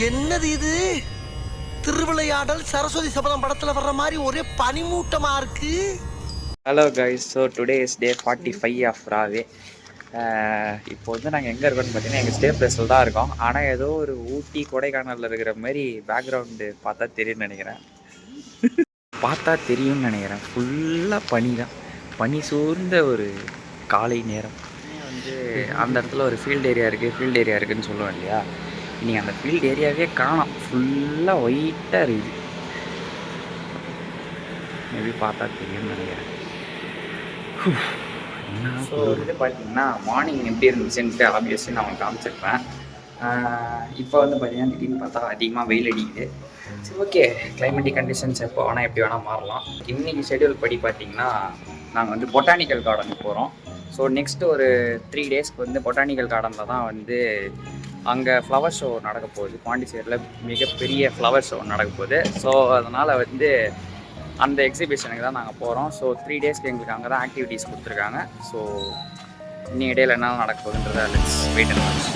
என்னது இது? திருவிளையாடல் சரஸ்வதி சபதம் படத்துல வர்ற மாதிரி ஒரே பனிமூட்டமா இருக்கு. Hello guys, so today is day 45 of ராவே. இப்போ வந்து நாங்கள் எங்கே இருக்கோம்னு பார்த்தீங்கன்னா எங்கள் ஸ்டே பிளேஸில் தான் இருக்கோம். ஆனால் ஏதோ ஒரு ஊட்டி கொடைக்கானலில் இருக்கிற மாதிரி பேக்ரவுண்டு பார்த்தா தெரியும்னு நினைக்கிறேன். ஃபுல்லாக பனி தான், பனி சூழ்ந்த ஒரு காலை நேரம். வந்து அந்த இடத்துல ஒரு ஃபீல்டு ஏரியா இருக்குதுன்னு சொல்லுவோம் இல்லையா. இன்றைக்கி அந்த ஃபீல்டு ஏரியாவே காணோம், ஃபுல்லாக ஒயிட்டாக இருக்குது. மேபி பார்த்தா தெரியும்னு நினைக்கிறேன். ஸோ வந்து பார்த்தீங்கன்னா மார்னிங் எப்படி இருந்துச்சுன்ட்டு ஆப்வியஸ்லி நான் உங்களுக்கு காமிச்சிருப்பேன். இப்போ வந்து பார்த்தீங்கன்னா திடீர்னு பார்த்தா அதிகமாக வெயில் அடிக்குது. சரி, ஓகே, கிளைமேட்டிக் கண்டிஷன்ஸ் எப்போ வேணால் எப்படி வேணால் மாறலாம். இன்றைக்கி ஷெடியூல் படி பார்த்திங்கன்னா நாங்கள் வந்து பொட்டானிக்கல் கார்டனுக்கு போகிறோம். ஸோ நெக்ஸ்ட்டு ஒரு 3 டேஸ்க்கு வந்து பொட்டானிக்கல் கார்டனில் தான் வந்து அங்கே ஃப்ளவர் ஷோ நடக்க போகுது. பாண்டிச்சேரியில் மிகப்பெரிய ஃப்ளவர் ஷோ நடக்க போகுது. ஸோ அதனால் வந்து அந்த எக்ஸிபிஷனுக்கு தான் நாங்கள் போகிறோம். ஸோ 3 டேஸ்க்கு எங்களுக்கு அங்கே தான் ஆக்டிவிட்டீஸ் கொடுத்துருக்காங்க. ஸோ இன்னும் இடையில் என்ன நடக்க போகுதுன்றதை லெட்ஸ் வெயிட் அண்ட் வாட்ச்.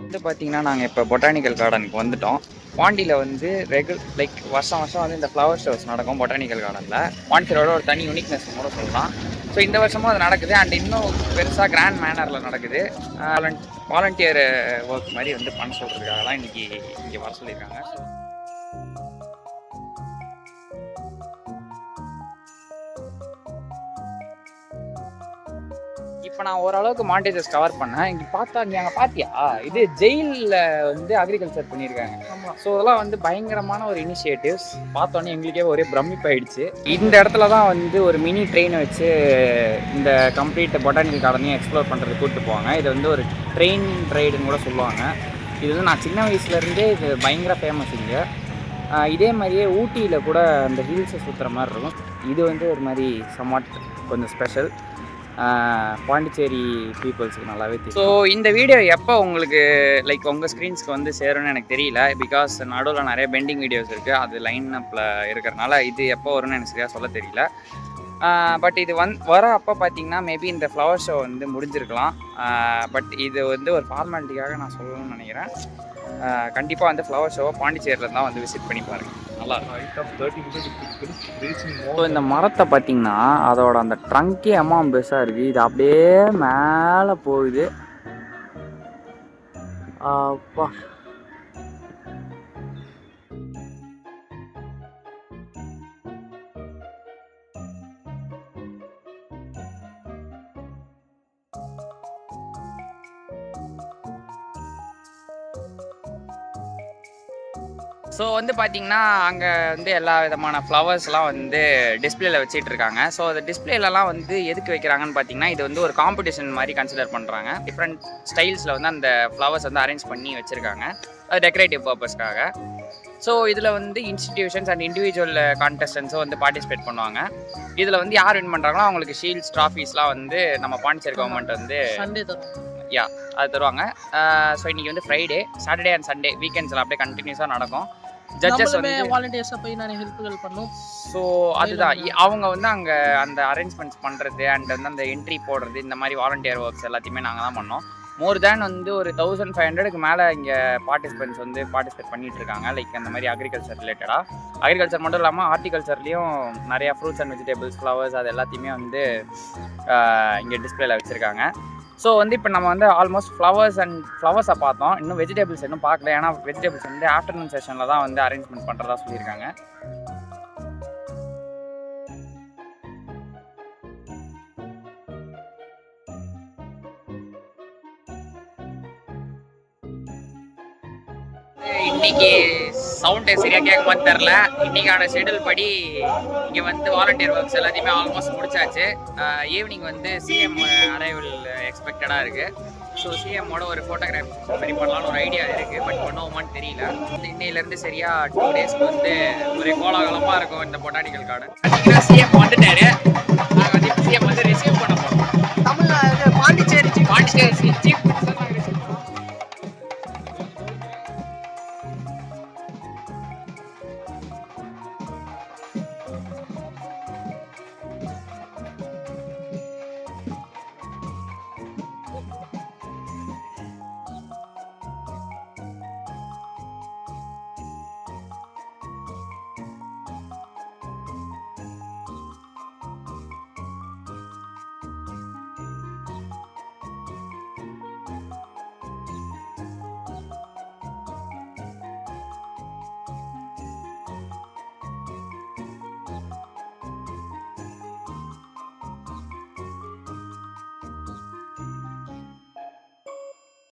வந்து பார்த்தீங்கன்னா நாங்கள் இப்போ பொட்டானிக்கல் கார்டனுக்கு வந்துட்டோம். பாண்டியில் வந்து வருஷம் வந்து இந்த ஃப்ளவர் ஷோஸ் நடக்கும் பொட்டானிக்கல் கார்டனில். பாண்டிச்சேரியோட ஒரு தனி யூனிக்னஸ் கூட சொல்லலாம். ஸோ இந்த வருஷமும் அது நடக்குது. அண்ட் இன்னும் பெருசாக கிராண்ட் மேனரில் நடக்குது. வாலண்டியர் ஒர்க் மாதிரி வந்து பண்ண சொல்கிறதுக்காகலாம் இன்றைக்கி இங்கே வர சொல்லியிருக்காங்க. இப்போ நான் ஓரளவுக்கு மாண்டேஜஸ் கவர் பண்ணேன். இங்கே பார்த்தா நீ அங்கே பார்த்தியா, இது ஜெயிலில் வந்து அக்ரிகல்ச்சர் பண்ணியிருக்காங்க. ஸோ அதெல்லாம் வந்து பயங்கரமான ஒரு இனிஷியேட்டிவ்ஸ். பார்த்தோன்னே எங்களுக்கே ஒரே பிரமிப்பாயிடுச்சு. இந்த இடத்துல தான் வந்து ஒரு மினி ட்ரெயினை வச்சு இந்த கம்ப்ளீட் பொட்டானிக்கல் கார்டனையும் எக்ஸ்ப்ளோர் பண்ணுறதுக்கு கூப்பிட்டு போவாங்க. இது வந்து ஒரு ட்ரெயின் ரைடுன்னு கூட சொல்லுவாங்க. இது வந்து நான் சின்ன வயசுலேருந்தே இது பயங்கர ஃபேமஸ் இங்கே. இதே மாதிரியே ஊட்டியில் கூட அந்த ஹில்ஸை சுற்றுற மாதிரி இருக்கும். இது வந்து ஒரு மாதிரி சம்வாட் கொஞ்சம் ஸ்பெஷல். பாண்டிச்சேரி பீப்புள்ஸுக்கு நல்லாவே தெரியும். ஸோ இந்த வீடியோ எப்போ உங்களுக்கு உங்கள் ஸ்க்ரீன்ஸ்க்கு வந்து சேரும்னு எனக்கு தெரியல. பிகாஸ் நடுவில் நிறைய பெண்டிங் வீடியோஸ் இருக்குது. அது லைன் அப்பில் இருக்கிறனால இது எப்போ வரும்னு எனக்கு சரியாக சொல்ல தெரியல. பட் இது வர அப்போ பார்த்தீங்கன்னா மேபி இந்த ஃப்ளவர் ஷோ வந்து முடிஞ்சிருக்கலாம். பட் இது வந்து ஒரு ஃபார்மாலிட்டிக்காக நான் சொல்லணும்னு நினைக்கிறேன். கண்டிப்பாக வந்து ஃப்ளவர் ஷோவை பாண்டிச்சேரியில் தான் வந்து விசிட் பண்ணி பாருங்கள், நல்லா இருக்கும். ஸோ இந்த மரத்தை பார்த்தீங்கன்னா அதோட அந்த ட்ரங்கே அம்மாவும் பெருசாக இருக்குது. இது அப்படியே மேலே போகுது. அப்பா, ஸோ வந்து பார்த்திங்கன்னா அங்கே வந்து எல்லா விதமான ஃப்ளவர்ஸ்லாம் வந்து டிஸ்பிளேல வச்சுட்டு இருக்காங்க. ஸோ அந்த டிஸ்பிளேலலாம் வந்து எதுக்கு வைக்கிறாங்கன்னு பார்த்தீங்கன்னா இது வந்து ஒரு காம்படிஷன் மாதிரி கன்சிடர் பண்ணுறாங்க. டிஃப்ரெண்ட் ஸ்டைல்ஸில் வந்து அந்த ஃப்ளவர்ஸ் வந்து அரேஞ்ச் பண்ணி வச்சுருக்காங்க, அது டெக்கரேட்டிவ் பர்பஸ்க்காக. ஸோ இதில் வந்து இன்ஸ்டிடியூஷன்ஸ் அண்ட் இண்டிவிஜுவல் கான்டெஸ்டன்ஸும் வந்து பார்ட்டிசிபேட் பண்ணுவாங்க. இதில் வந்து யார் வின் பண்ணுறாங்களோ அவங்களுக்கு ஷீல்ட்ஸ், ட்ராஃபீஸ்லாம் வந்து நம்ம பாண்டிச்சேரி கவர்மெண்ட் வந்து அது தருவாங்க. ஸோ இன்றைக்கி வந்து ஃப்ரைடே, சாட்டர்டே அண்ட் சண்டே வீக்கெண்ட்ஸில் அப்படியே கண்டினியூஸாக நடக்கும். ஜட்ஜஸ் வந்து வாலண்டியர்ஸாக போய் நான் ஹெல்ப்புகள் பண்ணோம். ஸோ அதுதான் அவங்க வந்து அங்கே அந்த அரேஞ்ச்மெண்ட்ஸ் பண்ணுறது அண்ட் வந்து அந்த என்ட்ரி போடுறது, இந்த மாதிரி வாலண்டியர் ஒர்க்ஸ் எல்லாத்தையுமே நாங்கள் தான் பண்ணோம். மோர் தேன் வந்து ஒரு 1500க்கு மேலே இங்கே பார்ட்டிசிபென்ட்ஸ் வந்து பார்ட்டிசிபேட் பண்ணிகிட்டு இருக்காங்க. அந்த மாதிரி அக்ரிகல்ச்சர் ரிலேட்டடாக. அக்ரிகல்ச்சர் மட்டும் இல்லாமல் ஹார்டிகல்ச்சர்லேயும் நிறையா ஃப்ரூட்ஸ் அண்ட் வெஜிடபிள்ஸ், ஃப்ளவர்ஸ் அது எல்லாத்தையுமே வந்து இங்கே டிஸ்பிளேல வச்சுருக்காங்க. ஸோ வந்து இப்போ நம்ம வந்து ஆல்மோஸ்ட் ஃப்ளவர்ஸை பார்த்தோம். இன்னும் வெஜிடபிள்ஸ் இன்னும் பார்க்கல. ஏன்னா வெஜிடபிள்ஸ் வந்து ஆஃப்டர்நூன் செஷனில் தான் வந்து அரேஞ்ச்மெண்ட் பண்ணுறதா சொல்லியிருக்காங்க. இன்னைக்கு சவுண்டு சரியாக கேட்குமான்னு தெரில. இன்றைக்கான ஷெடியூல் படி இங்கே வந்து வாலண்டியர் ஒர்க்ஸ் எல்லாத்தையுமே ஆல்மோஸ்ட் முடிச்சாச்சு. ஈவினிங் வந்து சிஎம் அரைவல் எக்ஸ்பெக்டடாக இருக்குது. ஸோ சிஎம்மோட ஒரு ஃபோட்டோகிராஃபி சரி பண்ணலான்னு ஒரு ஐடியா இருக்குது. பட் பண்ணுவோமான்னு தெரியல. இன்னையிலேருந்து சரியாக 2 டேஸ்க்கு வந்து ஒரே கோலாகலமாக இருக்கும் இந்த பொட்டானிக்கல் கார்டன். பார்த்தீங்கன்னா சிஎம் வந்துட்டாரு. நாங்கள் வந்து சிஎம் வந்து ரிசீவ் பண்ண போகிறோம்.